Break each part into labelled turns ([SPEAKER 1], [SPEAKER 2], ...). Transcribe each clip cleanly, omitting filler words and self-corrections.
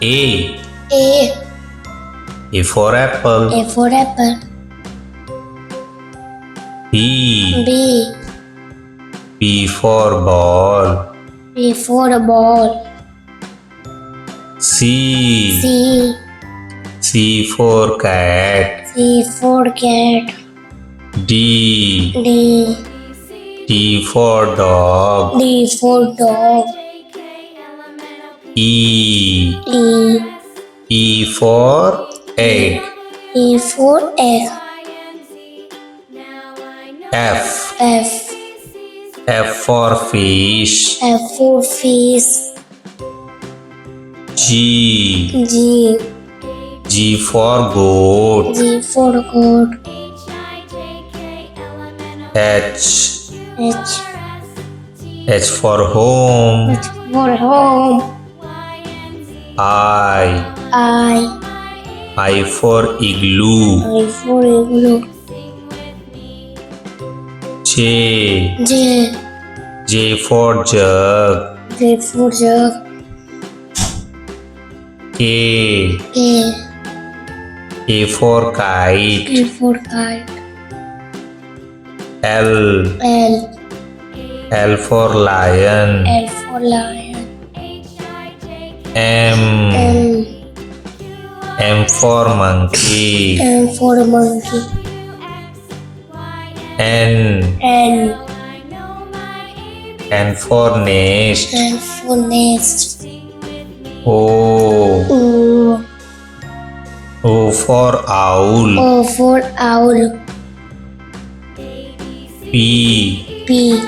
[SPEAKER 1] A.
[SPEAKER 2] A.
[SPEAKER 1] A for apple.
[SPEAKER 2] A for apple.
[SPEAKER 1] B.
[SPEAKER 2] B.
[SPEAKER 1] B for ball.
[SPEAKER 2] B for ball.
[SPEAKER 1] C.
[SPEAKER 2] C.
[SPEAKER 1] C for cat.
[SPEAKER 2] C for cat.
[SPEAKER 1] D.
[SPEAKER 2] D.
[SPEAKER 1] D for dog.
[SPEAKER 2] D for dog.
[SPEAKER 1] E.
[SPEAKER 2] E.
[SPEAKER 1] E for egg.
[SPEAKER 2] E for egg.
[SPEAKER 1] F.
[SPEAKER 2] F.
[SPEAKER 1] F for fish.
[SPEAKER 2] F for fish.
[SPEAKER 1] G.
[SPEAKER 2] G.
[SPEAKER 1] G for goat.
[SPEAKER 2] G for goat.
[SPEAKER 1] H.
[SPEAKER 2] H.
[SPEAKER 1] H for home.
[SPEAKER 2] H for home.
[SPEAKER 1] I. I for igloo.
[SPEAKER 2] I for igloo.
[SPEAKER 1] J.
[SPEAKER 2] J.
[SPEAKER 1] J for jug.
[SPEAKER 2] J for jug.
[SPEAKER 1] K.
[SPEAKER 2] K.
[SPEAKER 1] K for kite.
[SPEAKER 2] K for kite.
[SPEAKER 1] L.
[SPEAKER 2] L.
[SPEAKER 1] L for lion.
[SPEAKER 2] L for lion.
[SPEAKER 1] M.
[SPEAKER 2] M.
[SPEAKER 1] M for monkey.
[SPEAKER 2] M for monkey.
[SPEAKER 1] N.
[SPEAKER 2] N.
[SPEAKER 1] N for nest.
[SPEAKER 2] N for nest.
[SPEAKER 1] O.
[SPEAKER 2] O.
[SPEAKER 1] O for owl.
[SPEAKER 2] O for owl.
[SPEAKER 1] P.
[SPEAKER 2] P.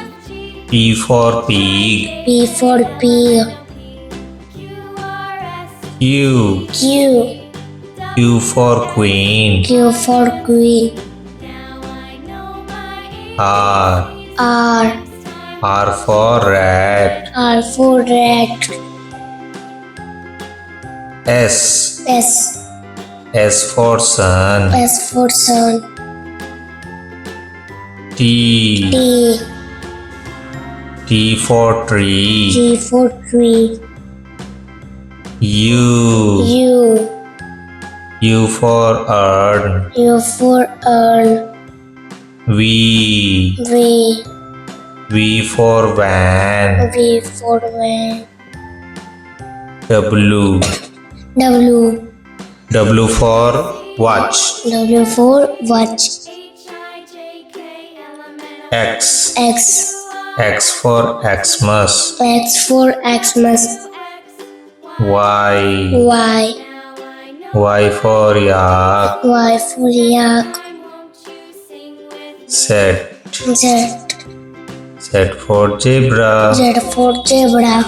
[SPEAKER 1] P for pig.
[SPEAKER 2] P for pig.
[SPEAKER 1] Q.
[SPEAKER 2] Q.
[SPEAKER 1] Q for queen.
[SPEAKER 2] Q for queen.
[SPEAKER 1] R.
[SPEAKER 2] R.
[SPEAKER 1] R for rat.
[SPEAKER 2] R for rat.
[SPEAKER 1] S.
[SPEAKER 2] S.
[SPEAKER 1] S for sun.
[SPEAKER 2] S for sun.
[SPEAKER 1] T.
[SPEAKER 2] T.
[SPEAKER 1] T for tree.
[SPEAKER 2] T for tree.
[SPEAKER 1] U.
[SPEAKER 2] U.
[SPEAKER 1] U for urn.
[SPEAKER 2] U for urn.
[SPEAKER 1] V.
[SPEAKER 2] V.
[SPEAKER 1] V for van.
[SPEAKER 2] V for van.
[SPEAKER 1] W.
[SPEAKER 2] W.
[SPEAKER 1] W for watch.
[SPEAKER 2] W for watch.
[SPEAKER 1] X.
[SPEAKER 2] X.
[SPEAKER 1] X for Xmas.
[SPEAKER 2] X for Xmas.
[SPEAKER 1] Y.
[SPEAKER 2] Y.
[SPEAKER 1] Y for yak.
[SPEAKER 2] Y for yak.
[SPEAKER 1] Z.
[SPEAKER 2] Z.
[SPEAKER 1] Z for zebra.
[SPEAKER 2] Z for zebra.